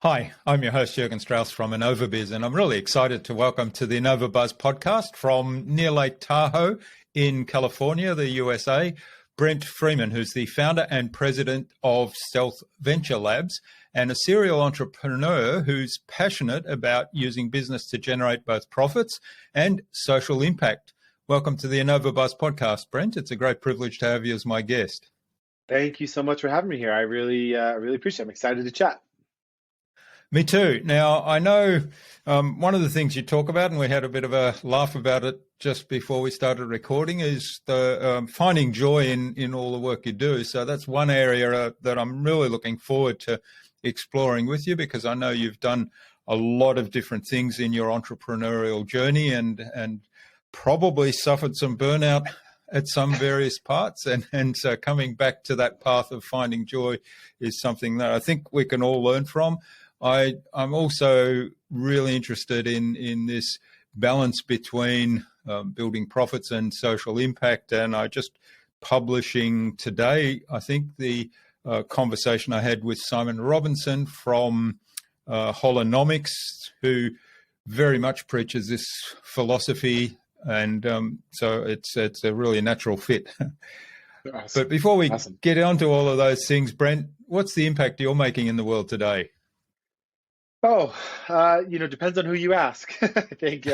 Hi, I'm your host, Jürgen Strauss from InnovaBuzz, and I'm really excited to welcome to the InnovaBuzz podcast from near Lake Tahoe in California, the USA, Brent Freeman, who's the founder and president of Stealth Venture Labs and a serial entrepreneur who's passionate about using business to generate both profits and social impact. Welcome to the InnovaBuzz podcast, Brent. It's a great privilege to have you as my guest. Thank you so much for having me here. I really appreciate it. I'm excited to chat. Me too. Now, I know one of the things you talk about, and we had a bit of a laugh about it just before we started recording, is the finding joy in all the work you do. So that's one area that I'm really looking forward to exploring with you, because I know you've done a lot of different things in your entrepreneurial journey and probably suffered some burnout at some various parts. And so coming back to that path of finding joy is something that I think we can all learn from. I'm also really interested in this balance between building profits and social impact. And I just publishing today, I think, the conversation I had with Simon Robinson from Holonomics, who very much preaches this philosophy. And so it's a really natural fit. Awesome. But before we get onto all of those things, Brent, what's the impact you're making in the world today? Depends on who you ask. I think,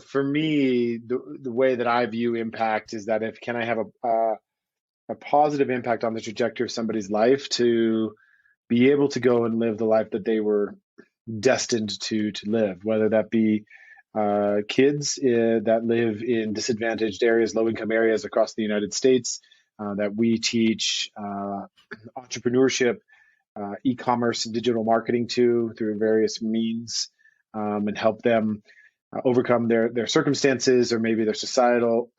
for me, the way that I view impact is that can I have a positive impact on the trajectory of somebody's life to be able to go and live the life that they were destined to live, whether that be kids that live in disadvantaged areas, low-income areas across the United States, that we teach entrepreneurship, e-commerce and digital marketing through various means, and help them overcome their circumstances or maybe their societal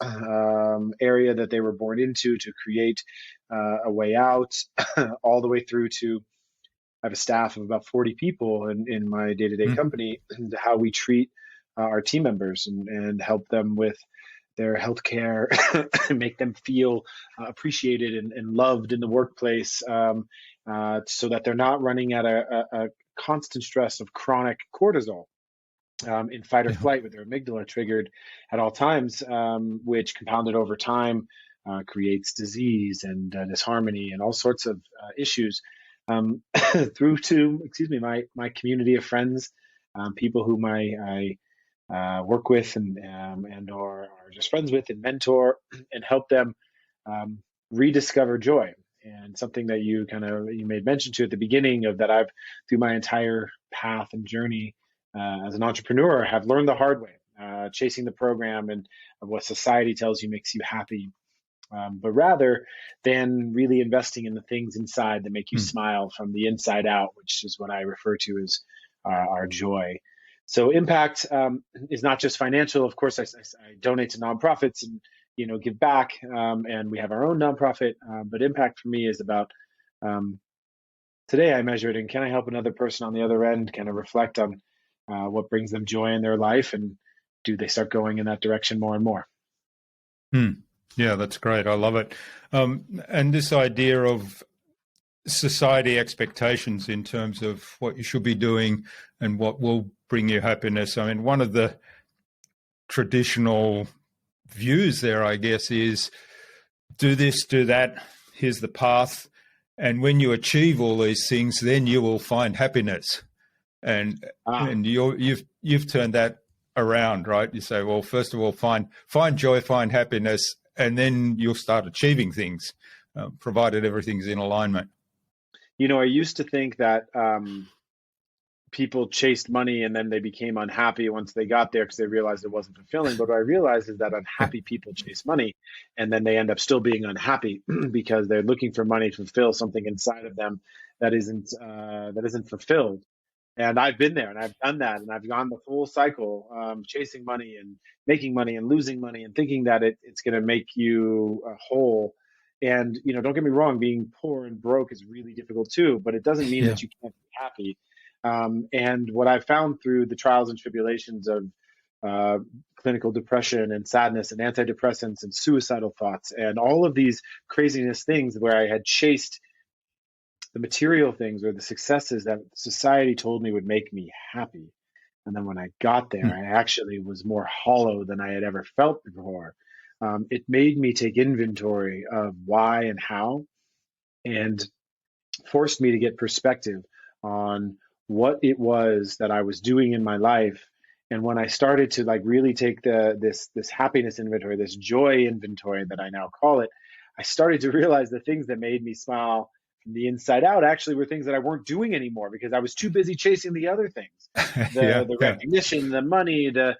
area that they were born into to create a way out, all the way through to I have a staff of about 40 people in my day-to-day company, and how we treat our team members and help them with their healthcare, make them feel appreciated and loved in the workplace, so that they're not running at a constant stress of chronic cortisol in fight or flight with their amygdala triggered at all times, which compounded over time creates disease and disharmony and all sorts of issues, through to, my community of friends, people whom I work with and or are just friends with and mentor and help them rediscover joy. And something that you made mention to at the beginning of that, I've through my entire path and journey as an entrepreneur have learned the hard way, chasing the program and what society tells you makes you happy, but rather than really investing in the things inside that make you smile from the inside out, which is what I refer to as our joy. So impact is not just financial. Of course, I donate to nonprofits and give back, and we have our own nonprofit. But impact for me is about today I measure it in, can I help another person on the other end kind of reflect on what brings them joy in their life, and do they start going in that direction more and more? Yeah, that's great. I love it. And this idea of society expectations in terms of what you should be doing and what will bring you happiness. I mean, one of the traditional views there, I guess, is do this, do that, here's the path. And when you achieve all these things, then you will find happiness. And you've turned that around, right? You say, well, first of all, find joy, find happiness, and then you'll start achieving things, provided everything's in alignment. I used to think that people chased money and then they became unhappy once they got there because they realized it wasn't fulfilling. But what I realized is that unhappy people chase money and then they end up still being unhappy because they're looking for money to fulfill something inside of them that isn't fulfilled. And I've been there and I've done that, and I've gone the full cycle, chasing money and making money and losing money and thinking that it's going to make you whole. And, don't get me wrong, being poor and broke is really difficult too, but it doesn't mean that you can't be happy. And what I've found through the trials and tribulations of clinical depression and sadness and antidepressants and suicidal thoughts and all of these craziness things where I had chased the material things or the successes that society told me would make me happy. And then when I got there, Mm. I actually was more hollow than I had ever felt before. It made me take inventory of why and how, and forced me to get perspective on what it was that I was doing in my life. And when I started to like really take this happiness inventory, this joy inventory that I now call it, I started to realize the things that made me smile from the inside out actually were things that I weren't doing anymore because I was too busy chasing the other things, Yeah, the yeah, recognition, the money, the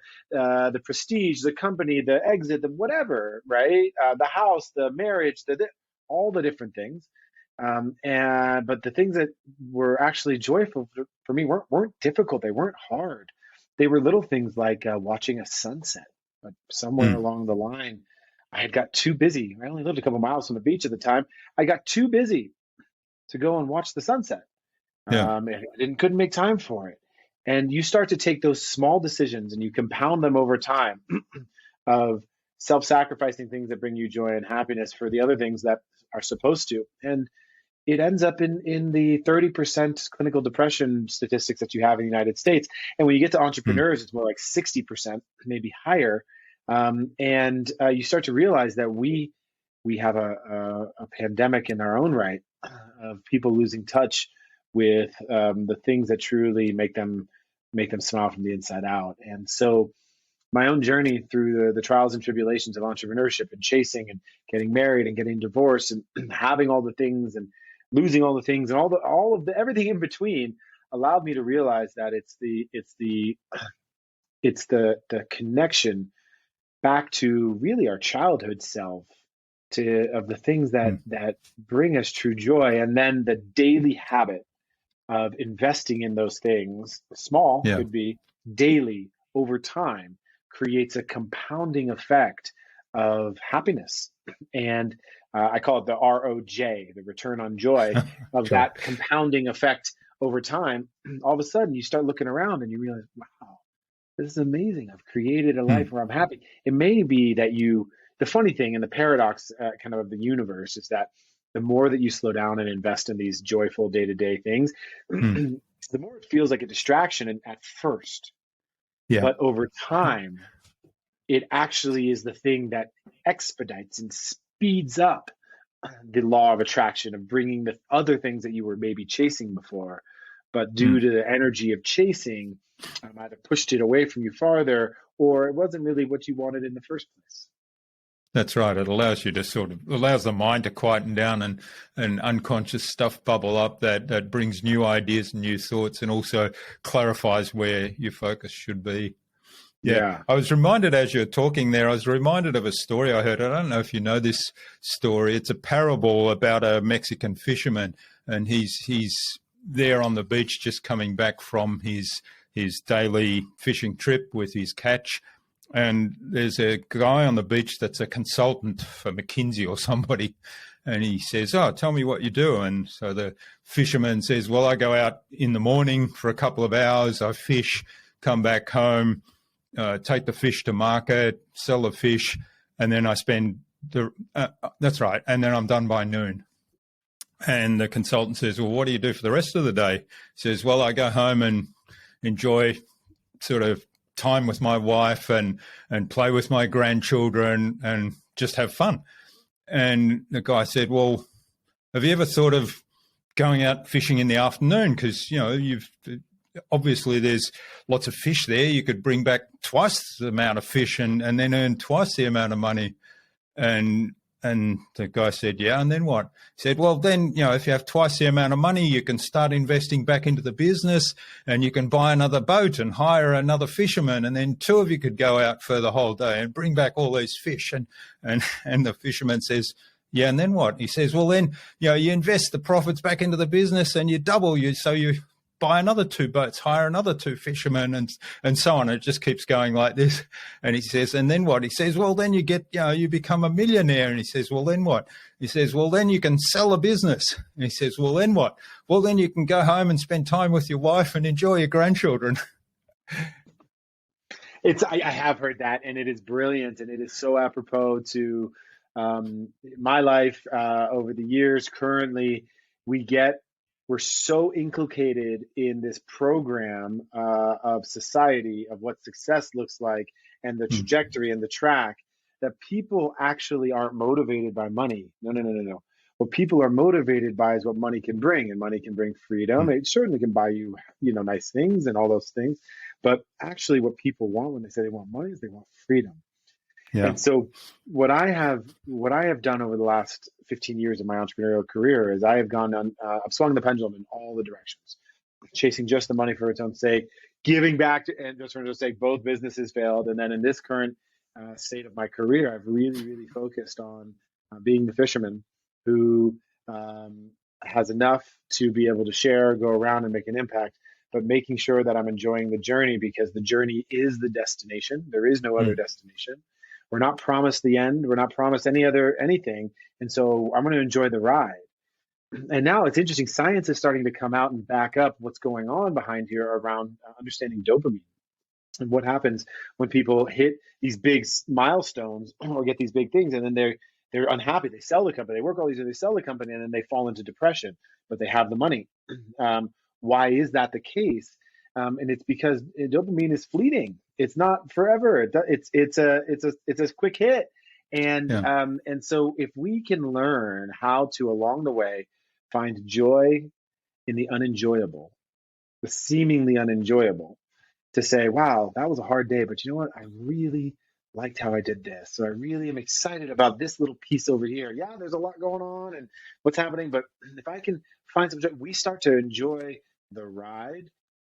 prestige, the company, the exit, the whatever, right? The house, the marriage, all the different things. But the things that were actually joyful for me weren't difficult. They weren't hard. They were little things like watching a sunset. But somewhere mm. along the line, I had got too busy. I only lived a couple miles from the beach at the time. I got too busy to go and watch the sunset. Yeah, And I couldn't make time for it. And you start to take those small decisions and you compound them over time of self-sacrificing things that bring you joy and happiness for the other things that are supposed to. And it ends up in the 30% clinical depression statistics that you have in the United States. And when you get to mm. entrepreneurs, it's more like 60%, maybe higher. And you start to realize that we have a pandemic in our own right of people losing touch with the things that truly make them smile from the inside out. And so my own journey through the trials and tribulations of entrepreneurship and chasing and getting married and getting divorced and having all the things and losing all the things and all of the everything in between allowed me to realize that it's the connection back to really our childhood self of the things that Mm. bring us true joy, and then the daily habit of investing in those things, small Yeah, could be, daily over time, creates a compounding effect of happiness. And I call it the ROJ, the return on joy of sure. that compounding effect over time. All of a sudden, you start looking around and you realize, wow, this is amazing. I've created a life Mm. where I'm happy. It may be that the funny thing and the paradox kind of the universe is that the more that you slow down and invest in these joyful day to day things, Mm. the more it feels like a distraction at first. Yeah, But over time, it actually is the thing that expedites and speeds up the law of attraction of bringing the other things that you were maybe chasing before. But due mm. to the energy of chasing, either pushed it away from you farther or it wasn't really what you wanted in the first place. That's right. It allows you to allows the mind to quieten down and unconscious stuff bubble up that brings new ideas and new thoughts and also clarifies where your focus should be. Yeah. Yeah. I was reminded as you're talking there, I was reminded of a story I heard. I don't know if you know this story. It's a parable about a Mexican fisherman, and he's there on the beach just coming back from his daily fishing trip with his catch. And there's a guy on the beach that's a consultant for McKinsey or somebody. And he says, "Oh, tell me what you do." And so the fisherman says, "Well, I go out in the morning for a couple of hours. I fish, come back home, take the fish to market, sell the fish, and then I spend that's right. And then I'm done by noon." And the consultant says, "Well, what do you do for the rest of the day?" He says, "Well, I go home and enjoy sort of time with my wife and play with my grandchildren and just have fun." And the guy said, "Well, have you ever thought of going out fishing in the afternoon? Because, you've obviously there's lots of fish there. You could bring back twice the amount of fish and then earn twice the amount of money." And the guy said, "Yeah, and then what?" He said, "Well, then, if you have twice the amount of money, you can start investing back into the business and you can buy another boat and hire another fisherman. And then two of you could go out for the whole day and bring back all these fish." And the fisherman says, "Yeah, and then what?" He says, "Well, then, you invest the profits back into the business and you double so you buy another two boats, hire another two fishermen, and so on. It just keeps going like this." And he says, "And then what?" He says, "Well, then you get, you become a millionaire." And he says, "Well, then what?" He says, "Well, then you can sell a business." And he says, "Well, then what?" "Well, then you can go home and spend time with your wife and enjoy your grandchildren." I have heard that, and it is brilliant, and it is so apropos to my life over the years. Currently, we get we're so inculcated in this program of society of what success looks like and the trajectory and the track that people actually aren't motivated by money. No. What people are motivated by is what money can bring, and money can bring freedom. It certainly can buy you, nice things and all those things. But actually what people want when they say they want money is they want freedom. Yeah. And so what I have done over the last 15 years of my entrepreneurial career is I have I've swung the pendulum in all the directions, chasing just the money for its own sake, giving back to, and just for its own sake, both businesses failed. And then in this current state of my career, I've really, really focused on being the fisherman who has enough to be able to share, go around and make an impact, but making sure that I'm enjoying the journey, because the journey is the destination. There is no other destination. We're not promised the end. We're not promised anything. And so I'm going to enjoy the ride. And now it's interesting. Science is starting to come out and back up what's going on behind here around understanding dopamine and what happens when people hit these big milestones or get these big things, and then they're unhappy. They sell the company. They work all these, they sell the company, and then they fall into depression, but they have the money. Why is that the case? And it's because dopamine is fleeting. It's not forever. It's a quick hit. And so if we can learn how to, along the way, find joy in the unenjoyable, the seemingly unenjoyable, to say, wow, that was a hard day, but you know what? I really liked how I did this. So I really am excited about this little piece over here. Yeah, there's a lot going on and what's happening, but if I can find some joy, we start to enjoy the ride.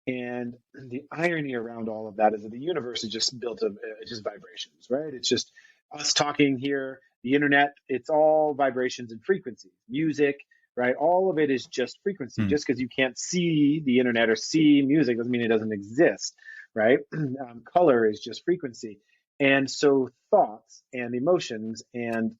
And the irony around all of that is that the universe is just built of just vibrations, right? It's just us talking here, the internet, it's all vibrations and frequencies, music, right? All of it is just frequency. Just because you can't see the internet or see music doesn't mean it doesn't exist, right? Color is just frequency. And so thoughts and emotions and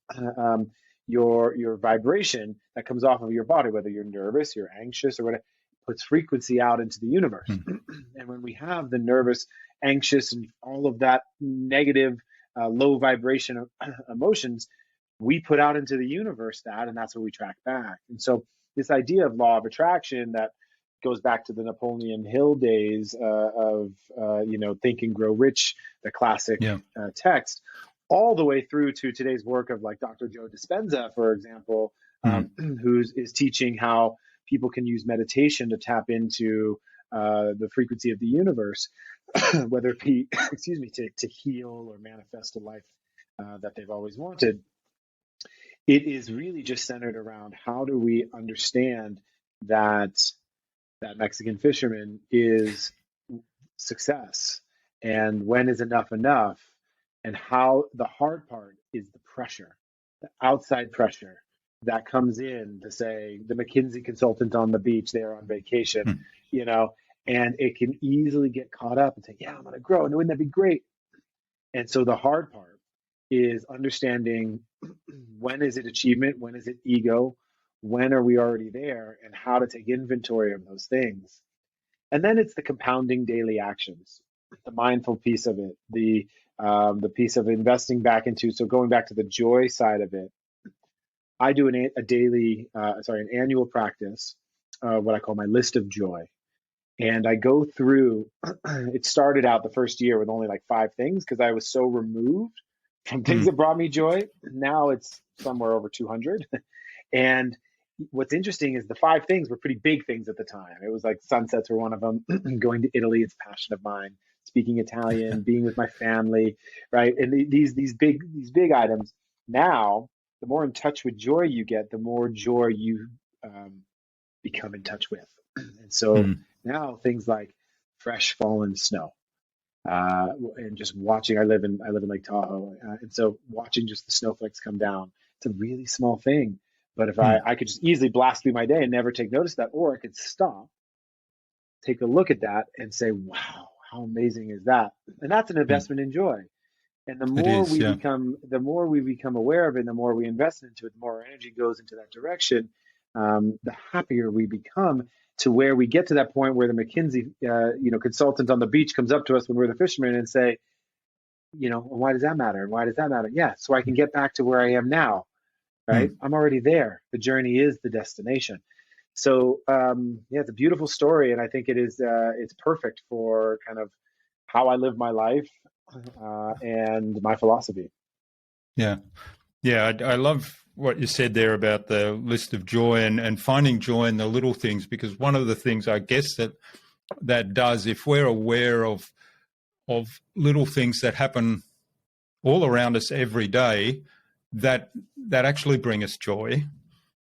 your vibration that comes off of your body, whether you're nervous, you're anxious, or whatever, puts frequency out into the universe. And when we have the nervous, anxious, and all of that negative, low vibration emotions, we put out into the universe and that's what we track back. And so this idea of law of attraction that goes back to the Napoleon Hill days of Think and Grow Rich, the classic text, all the way through to today's work of like Dr. Joe Dispenza, for example, who is teaching how people can use meditation to tap into the frequency of the universe, whether it be, to heal or manifest a life that they've always wanted. It is really just centered around how do we understand that Mexican fisherman is success, and when is enough, and how the hard part is the pressure, the outside pressure that comes in to say the McKinsey consultant on the beach, they're on vacation, and it can easily get caught up and say, yeah, I'm going to grow. And wouldn't that be great? And so the hard part is understanding when is it achievement? When is it ego? When are we already there? And how to take inventory of those things. And then it's the compounding daily actions, the mindful piece of it, the piece of investing back into. So going back to the joy side of it, I do an annual practice, what I call my list of joy. And I go through, it started out the first year with only like 5 things because I was so removed from things that brought me joy. Now it's somewhere over 200. And what's interesting is the 5 things were pretty big things at the time. It was like sunsets were one of them, going to Italy, it's a passion of mine, speaking Italian, being with my family, right? And these big items. Now, the more in touch with joy you get, the more joy you become in touch with. And so now things like fresh fallen snow, and just watching. I live in Lake Tahoe, and so watching just the snowflakes come down. It's a really small thing, but if I could just easily blast through my day and never take notice of that, or I could stop, take a look at that, and say, "Wow, how amazing is that?" And that's an investment in joy. And the more we become aware of it, and the more we invest into it, the more our energy goes into that direction. The happier we become, to where we get to that point where the McKinsey, consultant on the beach comes up to us when we're the fishermen and say, why does that matter? And why does that matter? Yeah, so I can get back to where I am now, right? I'm already there. The journey is the destination. So yeah, it's a beautiful story, and I think it's perfect for kind of how I live my life and my philosophy. Yeah. Yeah, I love what you said there about the list of joy and finding joy in the little things, because one of the things I guess that does, if we're aware of little things that happen all around us every day, that actually bring us joy.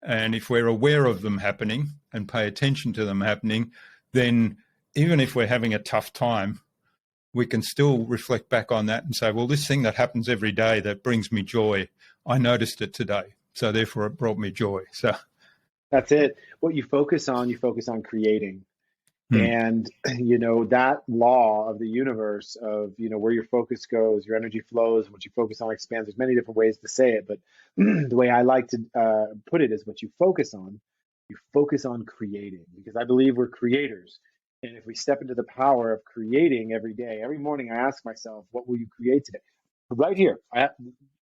And if we're aware of them happening and pay attention to them happening, then even if we're having a tough time, we can still reflect back on that and say, well, this thing that happens every day that brings me joy, I noticed it today, so therefore it brought me joy. So That's it. What you focus on creating. mm, And, that law of the universe of, where your focus goes, your energy flows, what you focus on expands. There's many different ways to say it, but the way I like to put it is what you focus on creating, because I believe we're creators. And if we step into the power of creating every day, every morning I ask myself, what will you create today? Right here,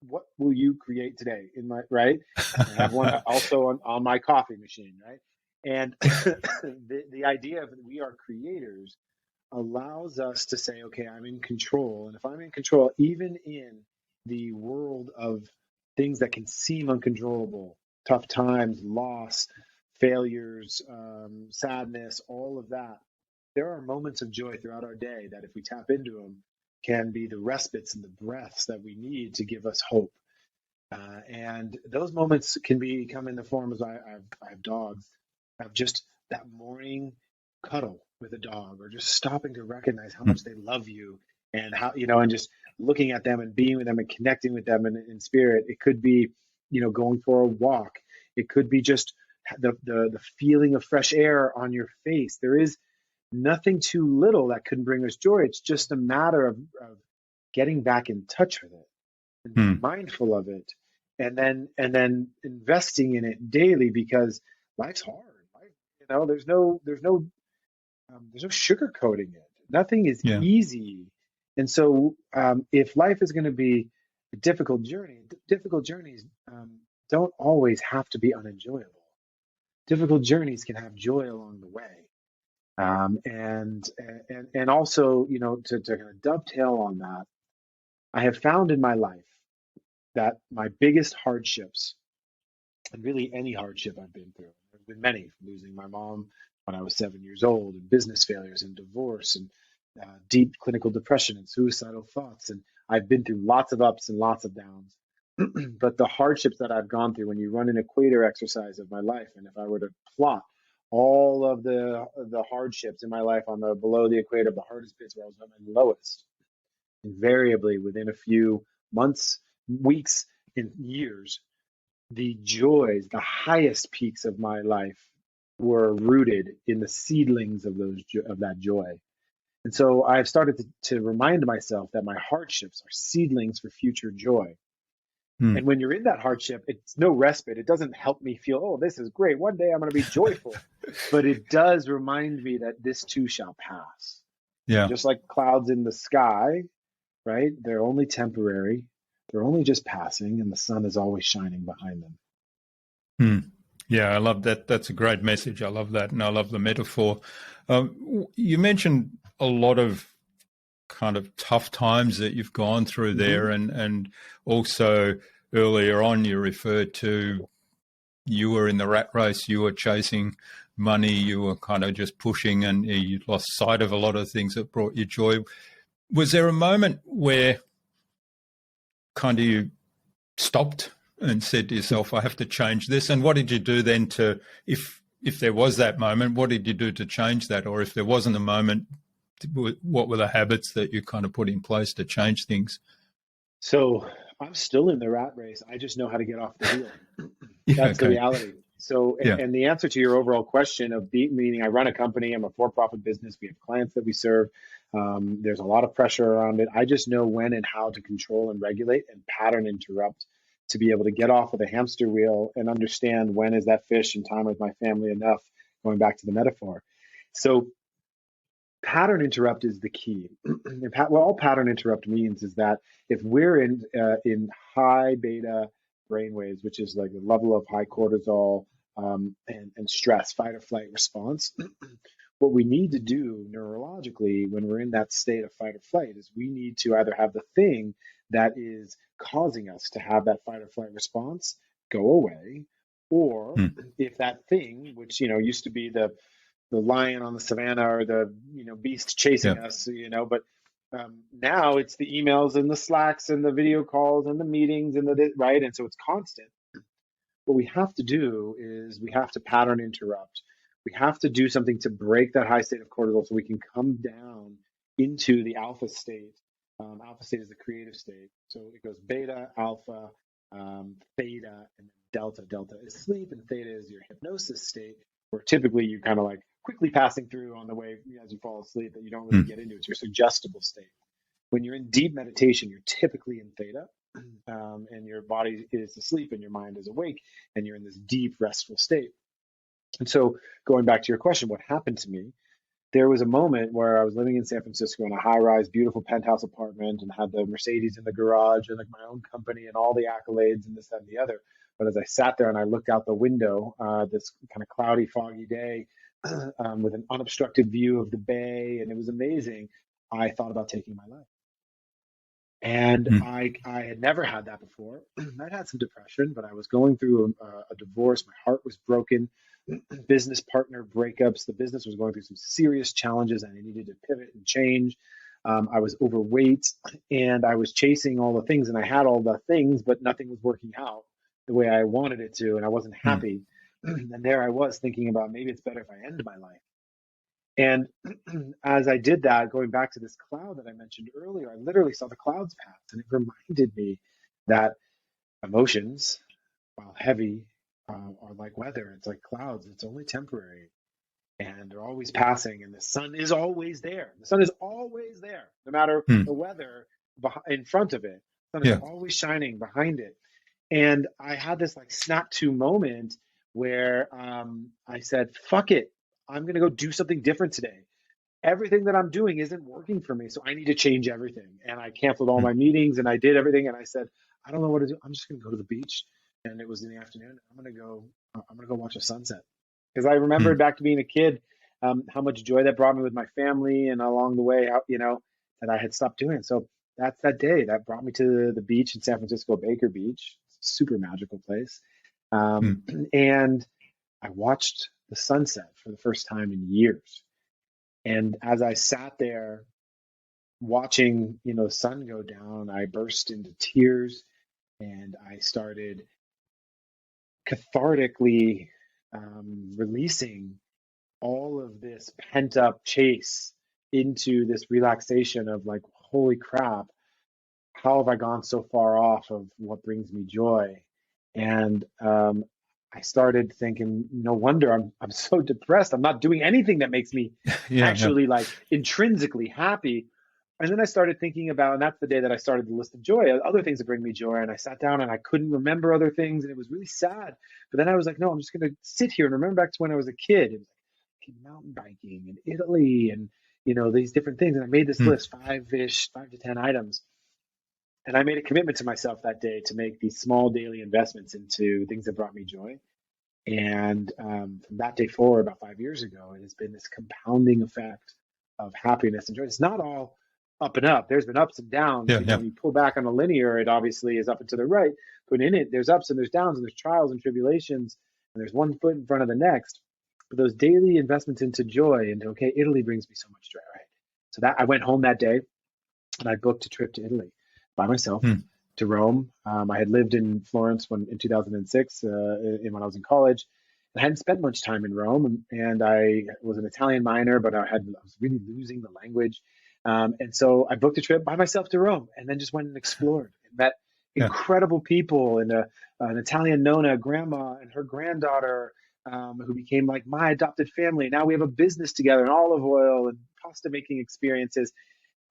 what will you create today in my, right? I have one also on my coffee machine, right? And the idea of we are creators allows us to say, okay, I'm in control. And if I'm in control, even in the world of things that can seem uncontrollable, tough times, loss, failures, sadness, all of that, there are moments of joy throughout our day that if we tap into them, can be the respites and the breaths that we need to give us hope. And those moments can come in the form of I have dogs. I have just that morning cuddle with a dog, or just stopping to recognize how much they love you, and how, and just looking at them and being with them and connecting with them in spirit. It could be, going for a walk. It could be just the feeling of fresh air on your face. There is nothing too little that can bring us joy. It's just a matter of getting back in touch with it and being mm, mindful of it, and then investing in it daily, because life's hard. There's no sugarcoating it. Nothing is yeah, easy. And so if life is going to be a difficult journey, difficult journeys don't always have to be unenjoyable. Difficult journeys can have joy along the way. And also, to kind of dovetail on that, I have found in my life that my biggest hardships, and really any hardship I've been through, there's been many, losing my mom when I was 7 years old, and business failures, and divorce, and deep clinical depression, and suicidal thoughts. And I've been through lots of ups and lots of downs. But the hardships that I've gone through, when you run an equator exercise of my life, and if I were to plot all of the hardships in my life on the below the equator, the hardest bits where I was at my lowest, invariably within a few months, weeks, and years, the joys, the highest peaks of my life were rooted in the seedlings of that joy. And so I've started to remind myself that my hardships are seedlings for future joy. mm, And when you're in that hardship, it's no respite. It doesn't help me feel, oh, this is great, one day I'm going to be joyful. But it does remind me that this too shall pass. And yeah. just like clouds in the sky, right? They're only temporary. They're only just passing, and the sun is always shining behind them. Mm. Yeah, I love that. That's a great message. I love that, and I love the metaphor. You mentioned a lot of kind of tough times that you've gone through Mm-hmm. there, and also earlier on you referred to you were in the rat race, you were chasing money, you were kind of just pushing, and you lost sight of a lot of things that brought you joy. Was there a moment where kind of you stopped and said to yourself, I have to change this? And what did you do then to, if there was that moment, what did you do to change that? Or if there wasn't a moment, what were the habits that you kind of put in place to change things? So I'm still in the rat race. I just know how to get off the wheel. Yeah, That's the okay. reality. So, Yeah. and the answer to your overall question of meaning, I run a company, I'm a for-profit business, we have clients that we serve. There's a lot of pressure around it. I just know when and how to control and regulate and pattern interrupt to be able to get off of the hamster wheel and understand when is that fish and time with my family enough, going back to the metaphor. So pattern interrupt is the key. What all pattern interrupt means is that if we're in high beta brainwaves, which is like the level of high cortisol, and stress, fight or flight response. What we need to do neurologically when we're in that state of fight or flight is we need to either have the thing that is causing us to have that fight or flight response go away, or if that thing, which used to be the lion on the savannah or the beast chasing us, but now it's the emails and the Slacks and the video calls and the meetings and right, and so it's constant. What we have to do is we have to pattern interrupt. We have to do something to break that high state of cortisol so we can come down into the alpha state. Alpha state is the creative state. So it goes beta, alpha, theta, and delta. Delta is sleep, and theta is your hypnosis state, where typically you're kind of like quickly passing through on the way as you fall asleep, that you don't really get into. It's your suggestible state. When you're in deep meditation, you're typically in theta, and your body is asleep and your mind is awake, and you're in this deep, restful state. And so going back to your question, what happened to me? There was a moment where I was living in San Francisco in a high-rise, beautiful penthouse apartment and had the Mercedes in the garage and like my own company and all the accolades and this, that, and the other. But as I sat there and I looked out the window, this kind of cloudy, foggy day with an unobstructed view of the bay, and it was amazing, I thought about taking my life. And I had never had that before. I'd had some depression, but I was going through a divorce. My heart was broken. Business partner breakups. The business was going through some serious challenges, and I needed to pivot and change. I was overweight, and I was chasing all the things, and I had all the things, but nothing was working out the way I wanted it to, and I wasn't happy. And there I was thinking about maybe it's better if I end my life. And as I did that, going back to this cloud that I mentioned earlier, I literally saw the clouds pass, and it reminded me that emotions, while heavy, are like weather. It's like clouds. It's only temporary, and they're always passing, and the sun is always there. The sun is always there, no matter the weather in front of it. The sun is always shining behind it. And I had this like snap to moment where I said, fuck it. I'm going to go do something different today. Everything that I'm doing isn't working for me, so I need to change everything. And I canceled all my meetings, and I did everything. And I said, I don't know what to do. I'm just going to go to the beach. And it was in the afternoon. I'm going to go watch a sunset, because I remembered back to being a kid, how much joy that brought me with my family, and along the way, how, that I had stopped doing. So that's that day that brought me to the beach in San Francisco, Baker Beach. It's a super magical place. And I watched the sunset for the first time in years. And as I sat there watching, the sun go down, I burst into tears, and I started cathartically releasing all of this pent up chase into this relaxation of like, holy crap, how have I gone so far off of what brings me joy? And I started thinking, no wonder I'm so depressed. I'm not doing anything that makes me like intrinsically happy. And then I started thinking about, and that's the day that I started the list of joy, other things that bring me joy. And I sat down and I couldn't remember other things, and it was really sad. But then I was like, no, I'm just going to sit here and remember back to when I was a kid. It was like mountain biking in Italy and, these different things. And I made this list, 5 to 10 items. And I made a commitment to myself that day to make these small daily investments into things that brought me joy. And from that day forward, about 5 years ago, it has been this compounding effect of happiness and joy. It's not all up and up. There's been ups and downs. When you pull back on a linear, it obviously is up and to the right. But in it, there's ups and there's downs, and there's trials and tribulations, and there's one foot in front of the next. But those daily investments into joy, and okay, Italy brings me so much joy, right? So that I went home that day, and I booked a trip to Italy by myself to Rome. I had lived in Florence in 2006 when I was in college. I hadn't spent much time in Rome, and I was an Italian minor, but I was really losing the language. And so I booked a trip by myself to Rome, and then just went and explored and met incredible people, and an Italian nonna, grandma, and her granddaughter, who became like my adopted family. Now we have a business together, and olive oil and pasta making experiences.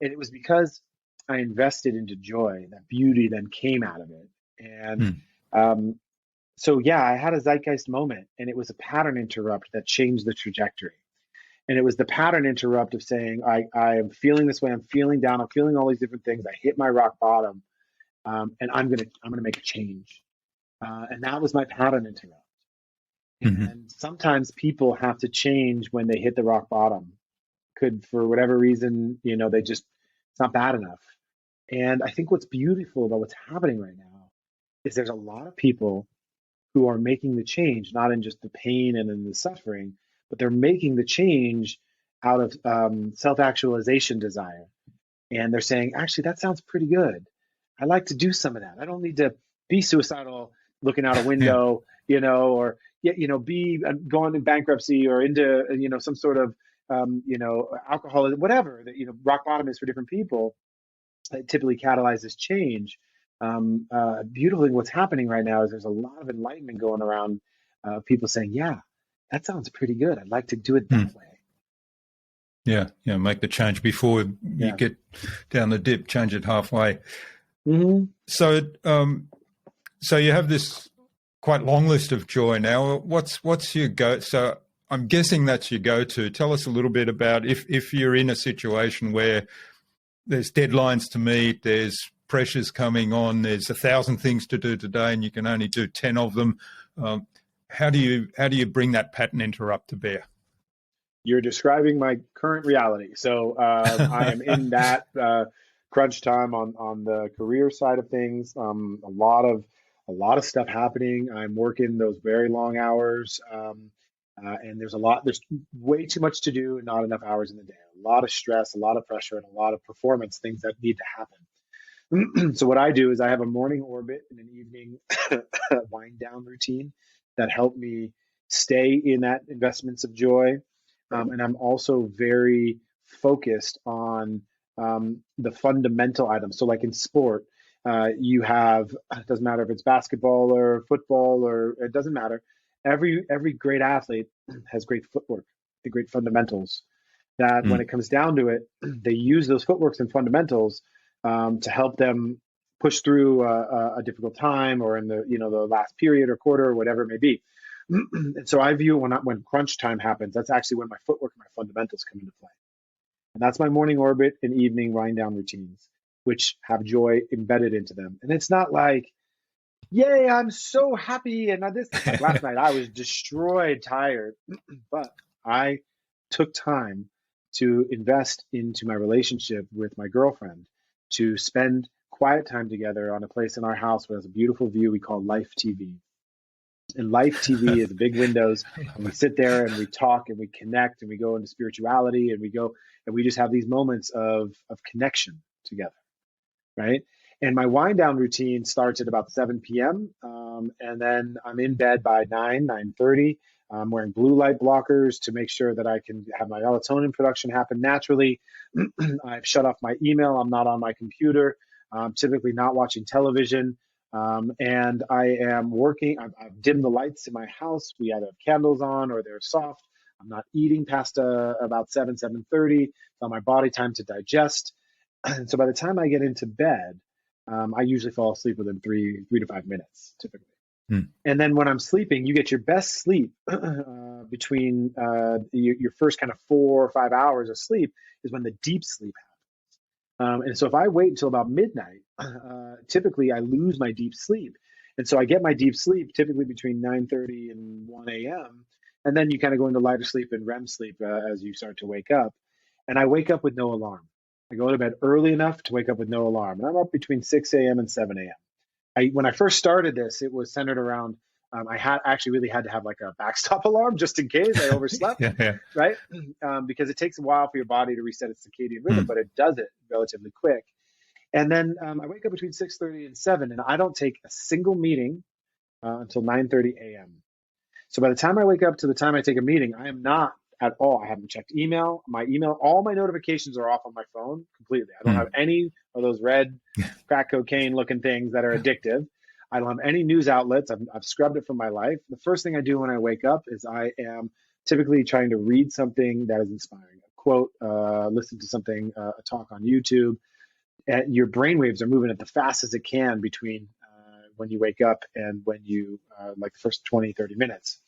And it was because I invested into joy that beauty then came out of it. And so I had a zeitgeist moment, and it was a pattern interrupt that changed the trajectory. And it was the pattern interrupt of saying, I am feeling this way, I'm feeling down, I'm feeling all these different things. I hit my rock bottom, and I'm gonna make a change. And that was my pattern interrupt. Hmm. And sometimes people have to change when they hit the rock bottom. Could, for whatever reason, it's not bad enough. And I think what's beautiful about what's happening right now is there's a lot of people who are making the change, not in just the pain and in the suffering, but they're making the change out of self-actualization desire. And they're saying, actually, that sounds pretty good. I like to do some of that. I don't need to be suicidal looking out a Yeah. window, or be going in bankruptcy or into, some sort of, alcohol, whatever that, rock bottom is for different people. It typically catalyzes change. Beautifully, what's happening right now is there's a lot of enlightenment going around. People saying, yeah, that sounds pretty good. I'd like to do it Hmm. that way. Yeah. Yeah. Make the change before you Yeah. get down the dip, change it halfway. Mm-hmm. So, so you have this quite long list of joy now. What's your go? So I'm guessing that's your go-to. Tell us a little bit about if you're in a situation where there's deadlines to meet, there's pressures coming on, there's 1,000 things to do today, and you can only do 10 of them. How do you bring that pattern interrupt to bear? You're describing my current reality. So I am in that crunch time on the career side of things. A lot of stuff happening. I'm working those very long hours, and there's way too much to do and not enough hours in the day. A lot of stress, a lot of pressure, and a lot of performance things that need to happen. So what I do is I have a morning orbit and an evening wind down routine that help me stay in that investments of joy. And I'm also very focused on the fundamental items. So, like in sport, it doesn't matter if it's basketball or football, or it doesn't matter. Every great athlete has great footwork, the great fundamentals. That when Mm. it comes down to it, they use those footworks and fundamentals to help them push through a difficult time, or in the last period or quarter or whatever it may be. And so I view when crunch time happens, that's actually when my footwork and my fundamentals come into play. And that's my morning orbit and evening wind down routines, which have joy embedded into them. And it's not like, yay, I'm so happy. And this, like last night, I was destroyed, tired, but I took time to invest into my relationship with my girlfriend, to spend quiet time together on a place in our house where there's a beautiful view we call Life TV. And Life TV is the big windows, and we sit there and we talk and we connect and we go into spirituality, and we just have these moments of connection together, right? And my wind down routine starts at about 7 p.m. And then I'm in bed by 9:30. I'm wearing blue light blockers to make sure that I can have my melatonin production happen naturally. I've shut off my email. I'm not on my computer. I'm typically not watching television. And I am working. I've dimmed the lights in my house. We either have candles on or they're soft. I'm not eating past about 7:30. So my body time to digest. And so by the time I get into bed, I usually fall asleep within 3 to 5 minutes, typically. Mm. And then when I'm sleeping, you get your best sleep between your first kind of 4 or 5 hours of sleep is when the deep sleep happens. And so if I wait until about midnight, typically I lose my deep sleep. And so I get my deep sleep typically between 9:30 and 1 a.m. And then you kind of go into lighter sleep and REM sleep as you start to wake up. And I wake up with no alarm. I go to bed early enough to wake up with no alarm. And I'm up between 6 a.m. and 7 a.m. When I first started this, it was centered around, I had actually really had to have like a backstop alarm just in case I overslept, Yeah, yeah. right? Because it takes a while for your body to reset its circadian rhythm, Mm. but it does it relatively quick. And then I wake up between 6:30 and 7, and I don't take a single meeting until 9:30 a.m. So by the time I wake up to the time I take a meeting, I am not at all. I haven't checked email. My email, all my notifications are off on my phone completely. I don't have Mm. any of those red crack cocaine looking things that are addictive. I don't have any news outlets. I've scrubbed it from my life. The first thing I do when I wake up is I am typically trying to read something that is inspiring, a quote, listen to something, a talk on YouTube. And your brainwaves are moving at the fastest it can between when you wake up and when you, like the first 20, 30 minutes.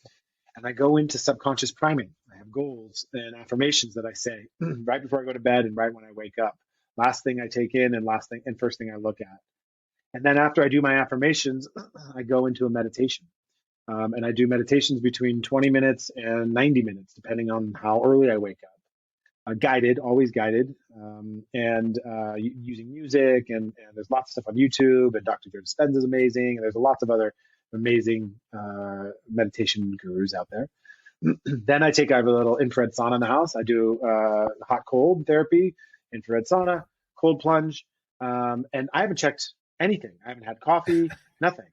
And I go into subconscious priming. I have goals and affirmations that I say right before I go to bed and right when I wake up. Last thing I take in and first thing I look at. And then after I do my affirmations, I go into a meditation. And I do meditations between 20 minutes and 90 minutes, depending on how early I wake up. Guided, always guided, using music, and there's lots of stuff on YouTube, and Dr. Joe Dispenza is amazing, and there's lots of other amazing meditation gurus out there. Then I have a little infrared sauna in the house. I do hot cold therapy, infrared sauna, cold plunge, and I haven't checked anything. I haven't had coffee, nothing.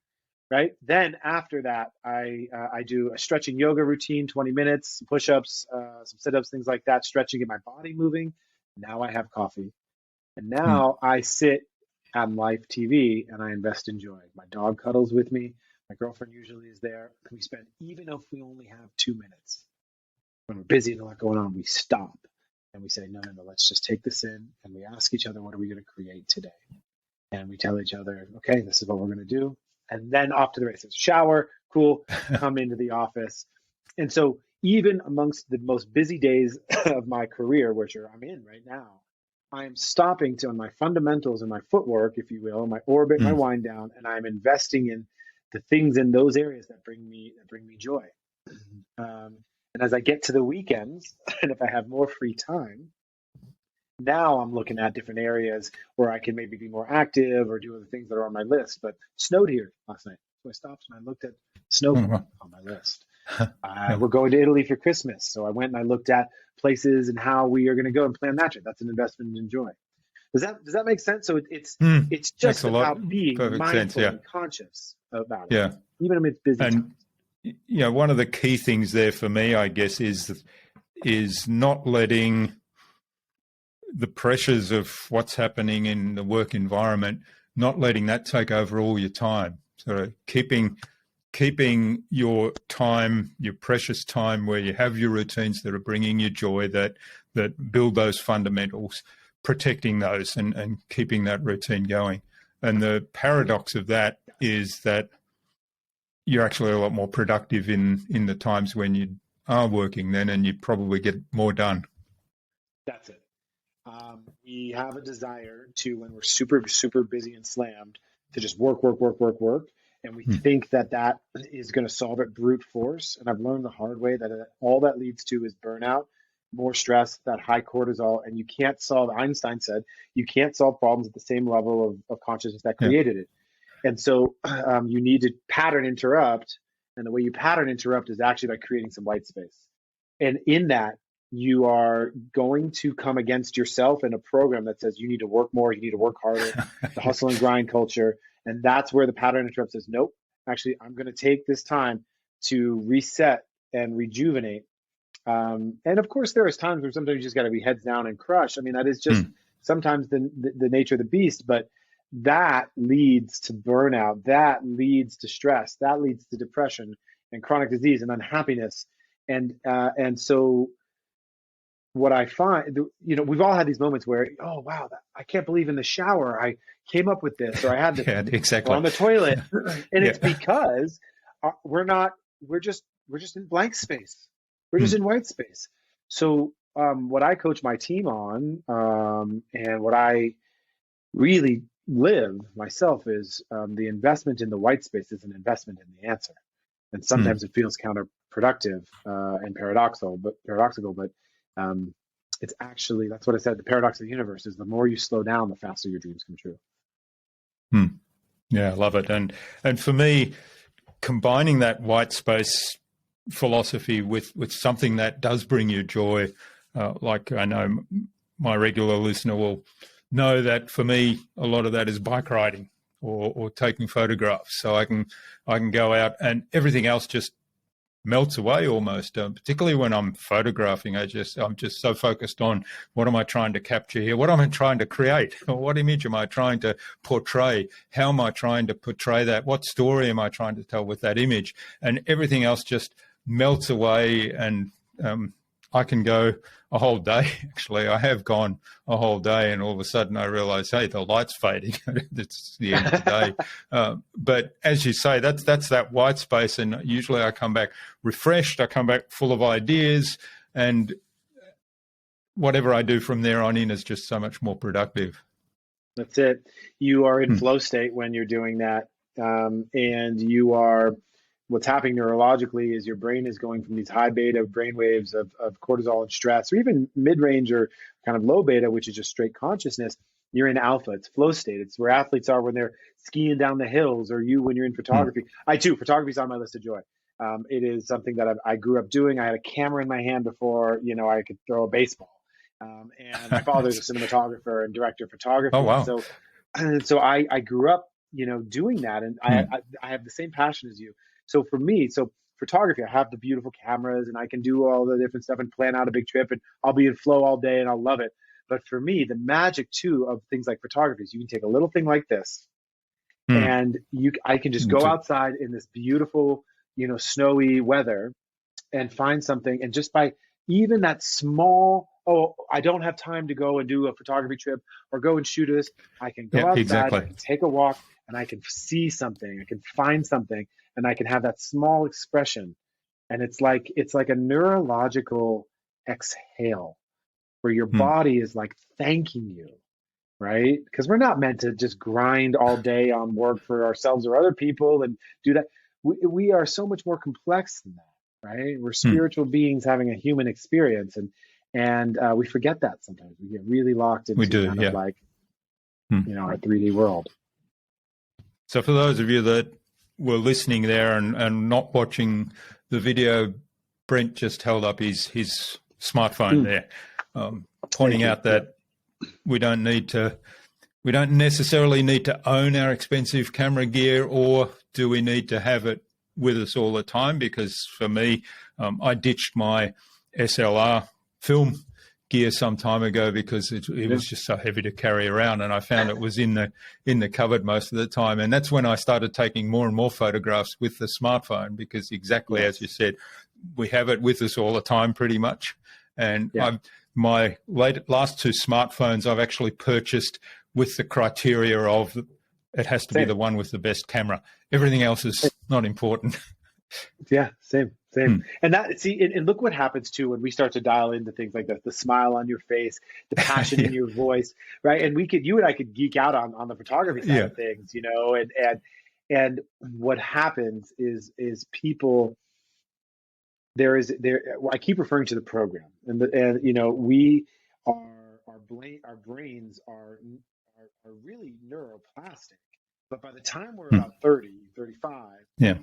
Right. Then after that, I do a stretching yoga routine, 20 minutes, some push-ups, some sit-ups, things like that, stretching, get my body moving. Now I have coffee. And now I sit on live TV and I invest in joy. My dog cuddles with me. My girlfriend usually is there. We spend, even if we only have 2 minutes, when we're busy and a lot going on, we stop and we say, no, let's just take this in. And we ask each other, what are we going to create today? And we tell each other, okay, this is what we're going to do. And then off to the races. Shower, cool, come into the office. And so even amongst the most busy days of my career, which I'm in right now, I am stopping to on my fundamentals and my footwork, if you will, my orbit, my wind down, and I'm investing in the things in those areas that bring me joy. And as I get to the weekends, and if I have more free time, now I'm looking at different areas where I can maybe be more active or do other things that are on my list. But snowed here last night. So I stopped and I looked at snow on my list. We're going to Italy for Christmas. So I went and I looked at places and how we are going to go and plan that trip. That's an investment in joy. Does that make sense? So it's just about being mindful and conscious about it. Yeah. Even amidst busy times. One of the key things there for me, I guess, is not letting the pressures of what's happening in the work environment, not letting that take over all your time. So keeping your time, your precious time, where you have your routines that are bringing you joy, that build those fundamentals, protecting those and keeping that routine going. And the paradox of that is that you're actually a lot more productive in the times when you are working then, and you probably get more done. That's it. We have a desire to, when we're super, super busy and slammed, to just work. And we think that is going to solve it brute force. And I've learned the hard way that all that leads to is burnout, more stress, that high cortisol. And you can't solve, Einstein said, you can't solve problems at the same level of consciousness that created it. And so you need to pattern interrupt. And the way you pattern interrupt is actually by creating some white space. And in that, you are going to come against yourself in a program that says you need to work more, you need to work harder, the hustle and grind culture. And that's where the pattern interrupt says, nope, actually, I'm going to take this time to reset and rejuvenate. And of course, there is times where sometimes you just got to be heads down and crush. I mean, that is just sometimes the nature of the beast, but that leads to burnout, that leads to stress, that leads to depression and chronic disease and unhappiness. And so what I find, we've all had these moments where, oh, wow, I can't believe in the shower I came up with this, or I had this on the toilet. And it's because we're just in blank space. We're just in white space. So what I coach my team on, and what I really live myself is the investment in the white space is an investment in the answer. And sometimes it feels counterproductive and paradoxical, but it's actually, that's what I said, the paradox of the universe is the more you slow down, the faster your dreams come true. Yeah, I love it. And for me, combining that white space philosophy with something that does bring you joy, like I know my regular listener will know that for me, a lot of that is bike riding or taking photographs. So I can go out and everything else just melts away almost, particularly when I'm photographing. I'm just so focused on what am I trying to capture here? What am I trying to create? What image am I trying to portray? How am I trying to portray that? What story am I trying to tell with that image? And everything else just melts away, and I can go a whole day. Actually, I have gone a whole day, and all of a sudden I realize, hey, the light's fading. It's the end of the day. But as you say, that's that white space, and usually I come back refreshed. I come back full of ideas, and whatever I do from there on in is just so much more productive. That's it. You are in flow state when you're doing that, and you are what's happening neurologically is your brain is going from these high beta brain waves of cortisol and stress, or even mid-range or kind of low beta, which is just straight consciousness. You're in alpha. It's flow state. It's where athletes are when they're skiing down the hills, or you when you're in photography. I too, photography is on my list of joy. It is something that I grew up doing. I had a camera in my hand before, I could throw a baseball. And my father's a cinematographer and director of photography. Oh, wow. So I grew up, doing that. And I have the same passion as you. So for me, photography, I have the beautiful cameras and I can do all the different stuff and plan out a big trip and I'll be in flow all day and I'll love it. But for me, the magic too of things like photography is you can take a little thing like this and I can just go outside in this beautiful, snowy weather and find something. And just by even that small, I don't have time to go and do a photography trip or go and shoot this. I can go outside, exactly. I can take a walk and I can see something, I can find something and I can have that small expression. And it's like a neurological exhale where your body is like thanking you, right? Because we're not meant to just grind all day on work for ourselves or other people and do that. We are so much more complex than that, right? We're spiritual beings having a human experience, and we forget that sometimes. We get really locked into of like, our 3D world. So for those of you that were listening there and not watching the video, Brent just held up his smartphone there, pointing out that we don't necessarily need to own our expensive camera gear, or do we need to have it with us all the time? Because for me, I ditched my SLR film gear some time ago because it was just so heavy to carry around, and I found it was in the cupboard most of the time. And that's when I started taking more and more photographs with the smartphone, because exactly as you said, we have it with us all the time pretty much. And my last two smartphones I've actually purchased with the criteria of it has to be the one with the best camera. Everything else is not important. Yeah, same. And and look what happens too when we start to dial into things like that, the smile on your face, the passion in your voice, right? And you and I could geek out on the photography side of things, and what happens is people, I keep referring to the program, and we our brains are really neuroplastic, but by the time we're about 30, 35,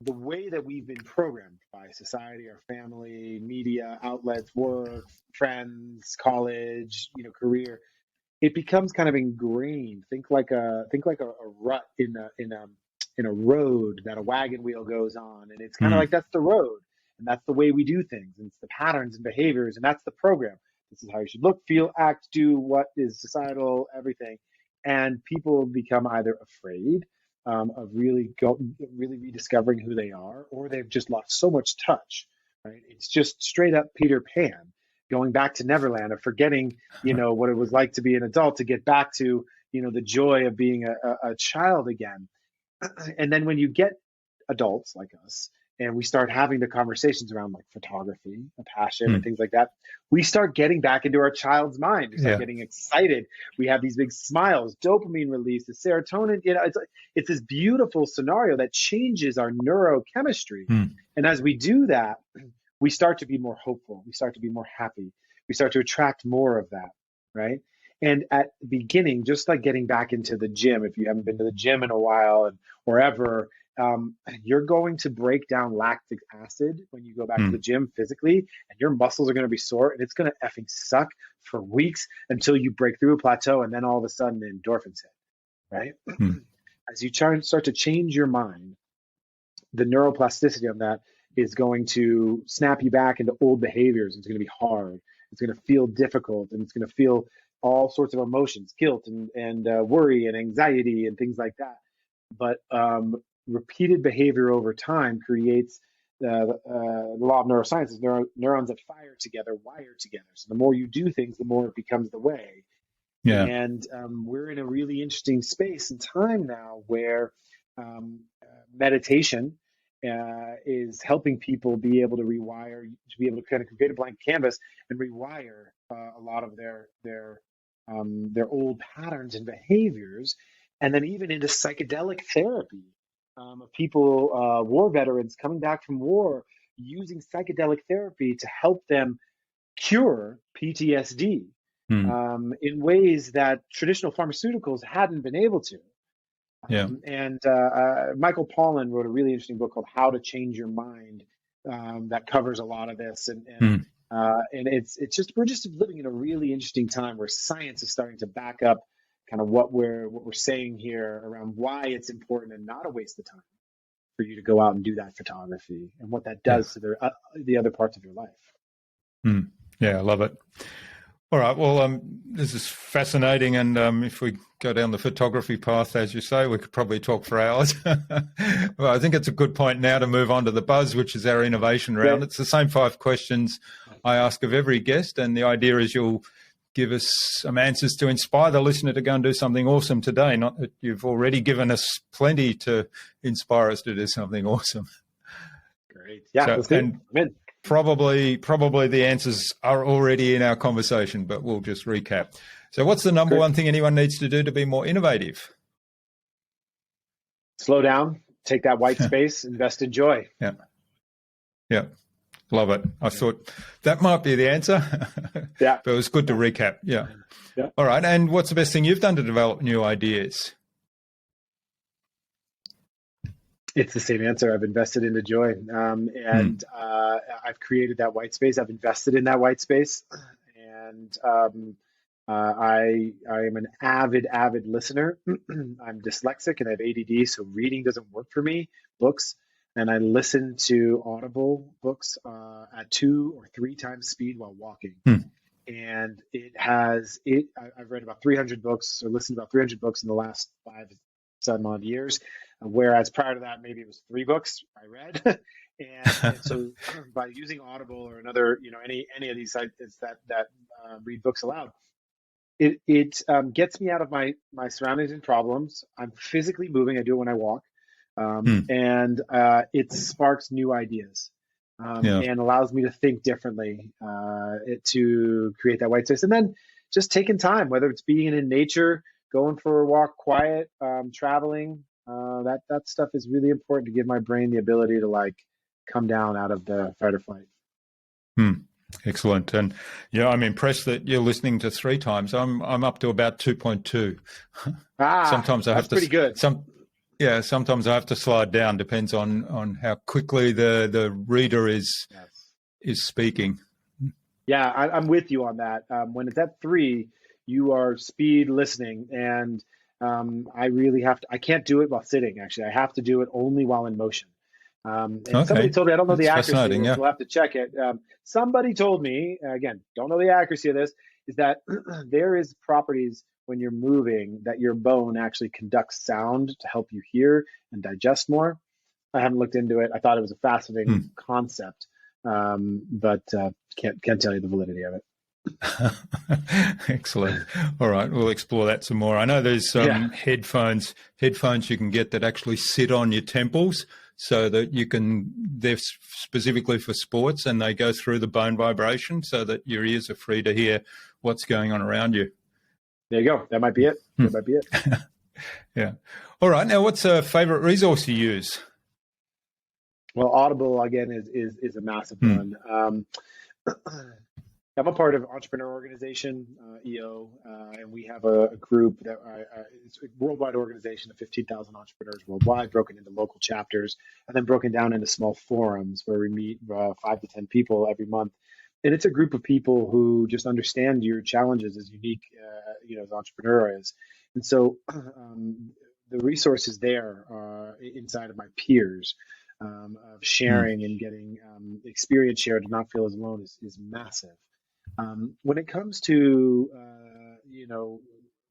the way that we've been programmed by society, our family, media outlets, work, friends, college, career, it becomes kind of ingrained. Think like a rut in a road that a wagon wheel goes on, and it's kind of like that's the road. And that's the way we do things. And it's the patterns and behaviors. And that's the program. This is how you should look, feel, act, do what is societal, everything. And people become either afraid of really rediscovering who they are, or they've just lost so much touch, right? It's just straight up Peter Pan, going back to Neverland, of forgetting, what it was like to be an adult, to get back to, the joy of being a child again. And then when you get adults like us, and we start having the conversations around like photography, a passion, and things like that, we start getting back into our child's mind. We start getting excited. We have these big smiles, dopamine release, the serotonin. It's this beautiful scenario that changes our neurochemistry. And as we do that, we start to be more hopeful. We start to be more happy. We start to attract more of that, right? And at the beginning, just like getting back into the gym, if you haven't been to the gym in a while or ever, you're going to break down lactic acid when you go back to the gym physically, and your muscles are going to be sore, and it's going to effing suck for weeks until you break through a plateau, and then all of a sudden the endorphins hit, right? As you start to change your mind, the neuroplasticity of that is going to snap you back into old behaviors. It's going to be hard. It's going to feel difficult, and it's going to feel all sorts of emotions, guilt and worry and anxiety and things like that. But repeated behavior over time creates the law of neuroscience is neurons that fire together, wire together. So the more you do things, the more it becomes the way. And we're in a really interesting space and time now where meditation is helping people be able to rewire, to be able to kind of create a blank canvas and rewire a lot of their old patterns and behaviors, and then even into psychedelic therapy. of people, war veterans coming back from war, using psychedelic therapy to help them cure PTSD Mm. in ways that traditional pharmaceuticals hadn't been able to. Yeah. And Michael Pollan wrote a really interesting book called How to Change Your Mind that covers a lot of this. Mm. And it's just we're just living in a really interesting time where science is starting to back up kind of what we're saying here around why it's important and not a waste of time for you to go out and do that photography and what that Yeah. does to the other parts of your life. Mm. Yeah, I love it. All right. Well, this is fascinating, and if we go down the photography path, as you say, we could probably talk for hours. Well, I think it's a good point now to move on to the buzz, which is our innovation round. Great. It's the same 5 questions I ask of every guest, and the idea is you'll give us some answers to inspire the listener to go and do something awesome today. Not that you've already given us plenty to inspire us to do something awesome. Great. Yeah, So, let's do it. Probably the answers are already in our conversation, but we'll just recap. So what's the number one thing anyone needs to do to be more innovative? Slow down, take that white space, invest in joy. Yeah. Yeah. Love it. I thought that might be the answer. Yeah. But it was good to recap. Yeah. Yeah. All right. And what's the best thing you've done to develop new ideas? It's the same answer. I've invested into joy, and I've created that white space. I've invested in that white space, and I am an avid listener. I'm dyslexic and I have ADD, so reading doesn't work for me. Books, and I listen to Audible books at 2 or 3 times speed while walking. And I've read about 300 books or listened to about 300 books in the last 5-7 odd years. Whereas prior to that, maybe it was 3 books I read. and so by using Audible or another, any of these sites that read books aloud, it gets me out of my surroundings and problems. I'm physically moving. I do it when I walk. And it sparks new ideas and allows me to think differently to create that white space. And then just taking time, whether it's being in nature, going for a walk, quiet, traveling, that stuff is really important to give my brain the ability to come down out of the fight or flight. Excellent. And yeah, I'm impressed that you're listening to 3 times. I'm up to about 2.2. Sometimes I have to. Pretty good. Sometimes I have to slide down. Depends on how quickly the reader is speaking. Yeah, I'm with you on that. When it's at 3, you are speed listening, and I really have to. I can't do it while sitting. Actually, I have to do it only while in motion. Somebody told me, I don't know the accuracy of this, we'll have to check it. Somebody told me, again, don't know the accuracy of this, is that there is properties when you're moving that your bone actually conducts sound to help you hear and digest more. I haven't looked into it. I thought it was a fascinating concept, but can't tell you the validity of it. Excellent. All right, we'll explore that some more. I know there's some headphones you can get that actually sit on your temples, so that they're specifically for sports, and they go through the bone vibration so that your ears are free to hear what's going on around you. There you go. That might be it. That might be it. Yeah. All right. Now, what's a favorite resource you use? Well, Audible, again, is a massive one. I'm a part of an entrepreneur organization, EO, and we have a group that it's a worldwide organization of 15,000 entrepreneurs worldwide, broken into local chapters, and then broken down into small forums where we meet 5 to 10 people every month. And it's a group of people who just understand your challenges as unique, as an entrepreneur is. And so the resources there inside of my peers of sharing and getting experience shared to not feel as alone is massive. When it comes to,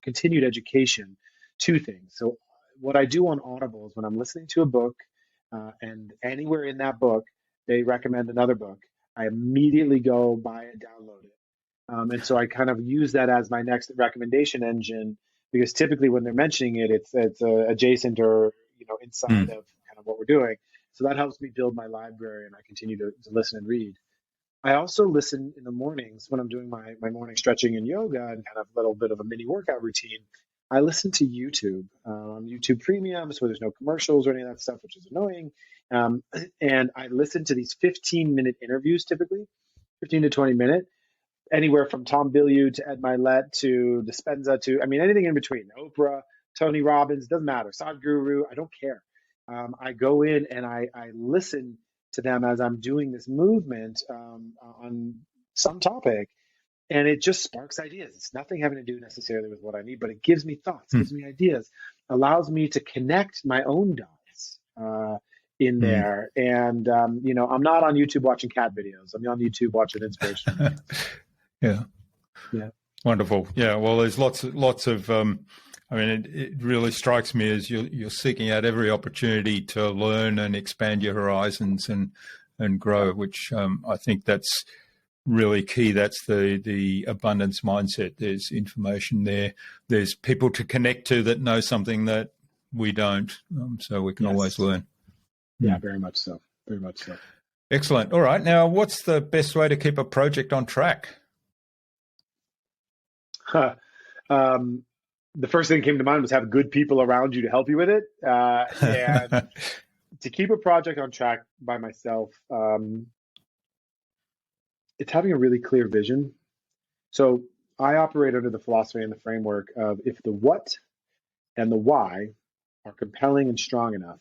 continued education, 2 things. So what I do on Audible is when I'm listening to a book and anywhere in that book, they recommend another book, I immediately go buy it, download it. And so I kind of use that as my next recommendation engine, because typically when they're mentioning it, it's adjacent or, inside of kind of what we're doing. So that helps me build my library, and I continue to listen and read. I also listen in the mornings when I'm doing my morning stretching and yoga and kind of a little bit of a mini workout routine. I listen to YouTube on YouTube Premium, so there's no commercials or any of that stuff, which is annoying. And I listen to these 15-minute interviews, typically 15 to 20 minute, anywhere from Tom Bilyeu to Ed Milet to Dispenza to, I mean, anything in between. Oprah, Tony Robbins, doesn't matter. Sadhguru, I don't care. I go in and I listen to them as I'm doing this movement on some topic, and it just sparks ideas. It's nothing having to do necessarily with what I need, but it gives me thoughts, gives me ideas, allows me to connect my own dots in there. And I'm not on YouTube watching cat videos. I'm on YouTube watching inspirational videos. Yeah. Wonderful. Yeah. Well, there's lots of. I mean, it really strikes me as you're seeking out every opportunity to learn and expand your horizons and grow, which I think that's really key. That's the abundance mindset. There's information there. There's people to connect to that know something that we don't, so we can always learn. Yeah, very much so. Very much so. Excellent. All right. Now, what's the best way to keep a project on track? The first thing that came to mind was have good people around you to help you with it. And to keep a project on track by myself, it's having a really clear vision. So I operate under the philosophy and the framework of if the what and the why are compelling and strong enough,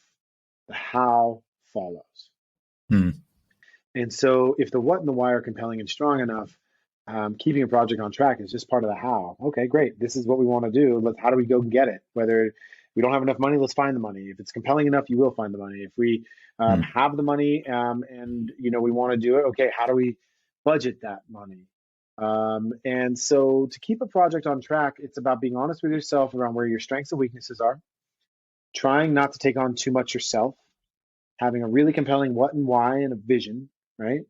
the how follows. And so if the what and the why are compelling and strong enough, keeping a project on track is just part of the how. Okay, great. This is what we want to do. How do we go and get it? Whether we don't have enough money, let's find the money. If it's compelling enough, you will find the money. If we have the money and we want to do it, okay, how do we budget that money? And so to keep a project on track, it's about being honest with yourself around where your strengths and weaknesses are, trying not to take on too much yourself, having a really compelling what and why and a vision, right?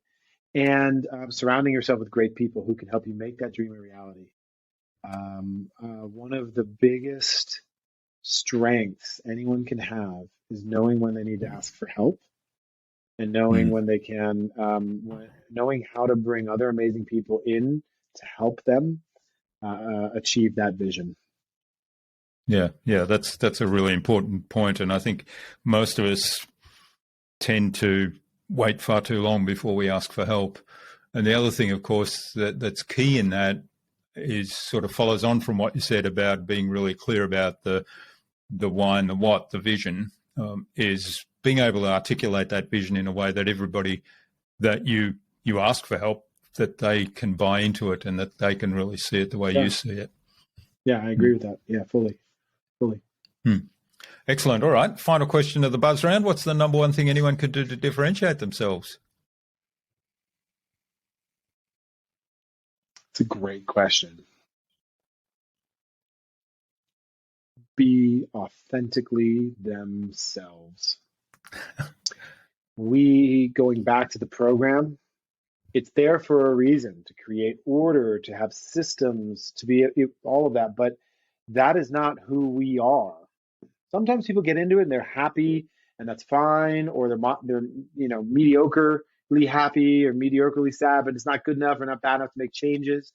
And surrounding yourself with great people who can help you make that dream a reality. One of the biggest strengths anyone can have is knowing when they need to ask for help and knowing when they can, knowing how to bring other amazing people in to help them achieve that vision. Yeah, that's a really important point, and I think most of us tend to wait far too long before we ask for help. And the other thing, of course, that's key in that is sort of follows on from what you said about being really clear about the why and the what, the vision, is being able to articulate that vision in a way that everybody that you ask for help, that they can buy into it and that they can really see it the way you see it. Yeah, I agree with that. Yeah, fully. Excellent. All right. Final question of the buzz round. What's the number one thing anyone could do to differentiate themselves? It's a great question. Be authentically themselves. Going back to the program, it's there for a reason, to create order, to have systems, to be all of that. But that is not who we are. Sometimes people get into it and they're happy, and that's fine, or they're mediocrely happy or mediocrely sad, but it's not good enough or not bad enough to make changes.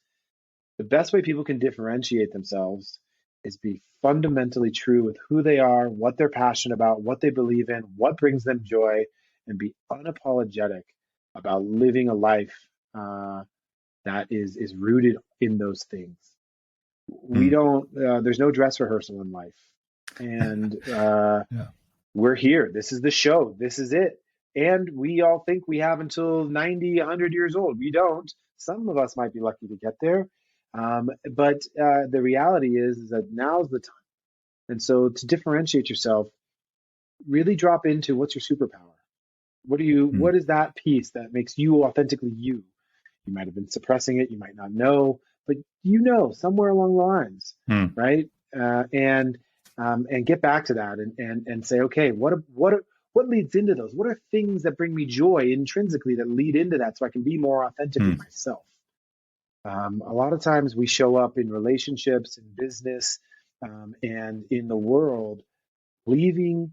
The best way people can differentiate themselves is be fundamentally true with who they are, what they're passionate about, what they believe in, what brings them joy, and be unapologetic about living a life that is rooted in those things. We don't. There's no dress rehearsal in life. And we're here. This is the show. This is it. And we all think we have until 90, 100 years old. We don't. Some of us might be lucky to get there. But the reality is that now's the time. And so to differentiate yourself, really drop into what's your superpower. What is that piece that makes you authentically you? You might have been suppressing it. You might not know, but somewhere along the lines, right? And get back to that and say, okay, what leads into those? What are things that bring me joy intrinsically that lead into that so I can be more authentically myself? A lot of times we show up in relationships, in business, and in the world, leaving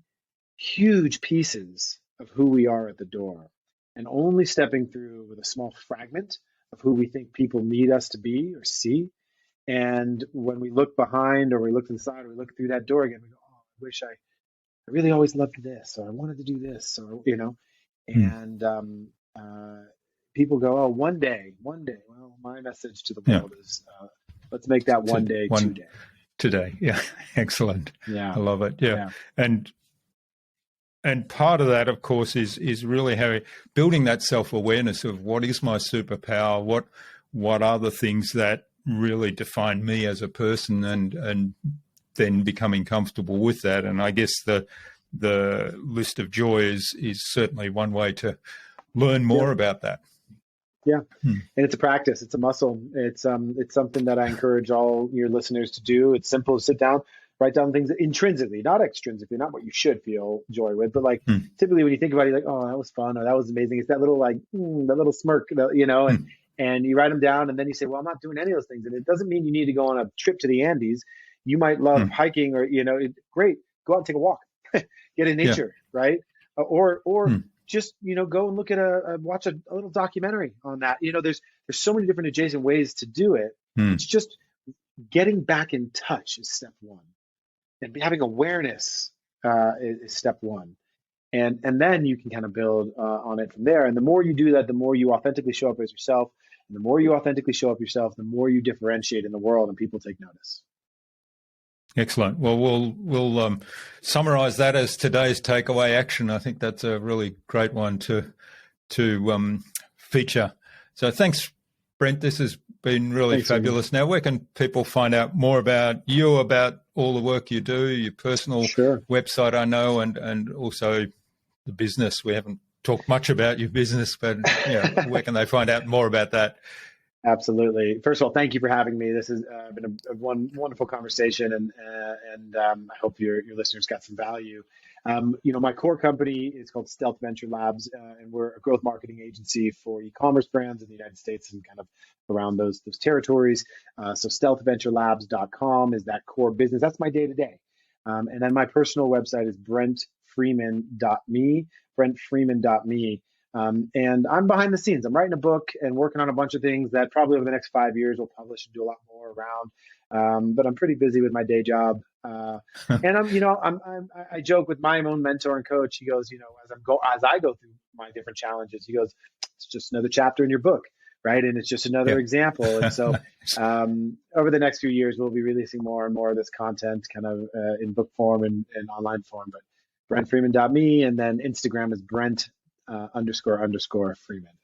huge pieces of who we are at the door and only stepping through with a small fragment of who we think people need us to be or see. And when we look behind, or we look to the side, or we look through that door again, we go, oh, I wish I really always loved this, or I wanted to do this, or, Mm. and people go, oh, one day. Well, my message to the Yeah. world is, let's make that one day today. Today. Yeah. Excellent. Yeah. I love it. Yeah. And part of that, of course, is really building that self-awareness of what is my superpower, what are the things that really define me as a person, and then becoming comfortable with that. And I guess the list of joy is certainly one way to learn more about that. Yeah. And it's a practice. It's a muscle. It's something that I encourage all your listeners to do. It's simple. Sit down, write down things intrinsically, not extrinsically, not what you should feel joy with, but like typically when you think about it, you're like, oh, that was fun, or that was amazing. It's that little that little smirk, and you write them down, and then you say, well, I'm not doing any of those things. And it doesn't mean you need to go on a trip to the Andes. You might love hiking, or, great, go out and take a walk, get in nature, right? Or just, go and look at watch a little documentary on that. There's so many different adjacent ways to do it. It's just getting back in touch is step one. And having awareness is step one. And then you can kind of build on it from there. And the more you do that, the more you authentically show up as yourself. And the more you authentically show up yourself, the more you differentiate in the world, and people take notice. Excellent. Well, we'll summarize that as today's takeaway action. I think that's a really great one to feature. So thanks, Brent. This has been really fabulous. Now, where can people find out more about you, about all the work you do, your personal website, I know, and also the business? We haven't talked much about your business, but where can they find out more about that? Absolutely. First of all, thank you for having me. This has been a wonderful conversation, and I hope your listeners got some value. My core company is called Stealth Venture Labs, and we're a growth marketing agency for e-commerce brands in the United States and kind of around those territories. So stealthventurelabs.com is that core business. That's my day to day. And then my personal website is brentfreeman.me, brentfreeman.me. And I'm behind the scenes. I'm writing a book and working on a bunch of things that probably over the next 5 years we'll publish and do a lot more around. But I'm pretty busy with my day job. And I joke with my own mentor and coach. He goes, as I go through my different challenges, he goes, it's just another chapter in your book, right? And it's just another example. And so over the next few years, we'll be releasing more and more of this content kind of in book form and online form. But brentfreeman.me, and then Instagram is Brent __ Freeman.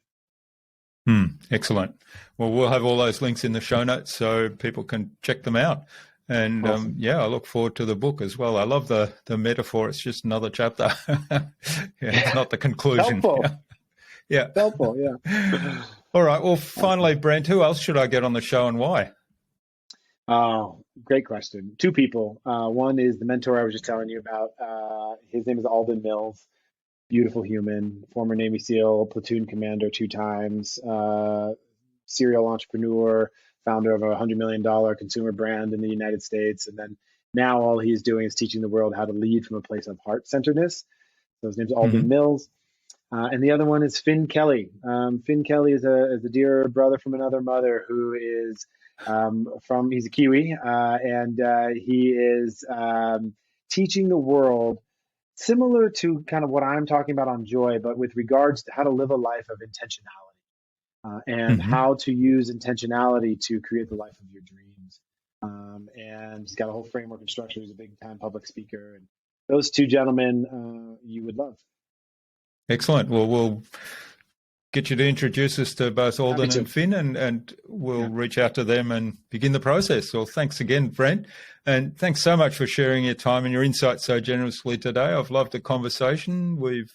Excellent. Well, we'll have all those links in the show notes so people can check them out. And awesome. I look forward to the book as well. I love the metaphor. It's just another chapter. It's not the conclusion. Helpful. Yeah. Helpful. Yeah. All right. Well, finally, Brent, who else should I get on the show and why? Oh, great question. Two people. One is the mentor I was just telling you about. His name is Alden Mills. Beautiful human, former Navy SEAL, platoon commander 2 times, serial entrepreneur, founder of a $100 million consumer brand in the United States. And then now all he's doing is teaching the world how to lead from a place of heart-centeredness. So his name's Alden Mills. And the other one is Finn Kelly. Finn Kelly is a dear brother from another mother who is he's a Kiwi, and he is teaching the world similar to kind of what I'm talking about on joy, but with regards to how to live a life of intentionality and how to use intentionality to create the life of your dreams. And he's got a whole framework and structure. He's a big time public speaker. And those two gentlemen you would love. Excellent. Well, we'll get you to introduce us to both Alden and Finn, and we'll reach out to them and begin the process. Well, thanks again, Brent. And thanks so much for sharing your time and your insights so generously today. I've loved the conversation. We've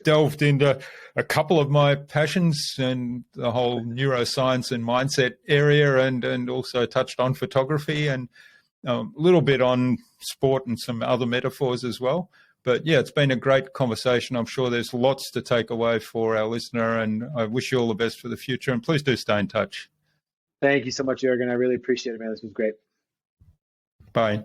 delved into a couple of my passions and the whole neuroscience and mindset area, and also touched on photography and a little bit on sport and some other metaphors as well. But yeah, it's been a great conversation. I'm sure there's lots to take away for our listener, and I wish you all the best for the future. And please do stay in touch. Thank you so much, Jürgen. I really appreciate it, man. This was great. Bye.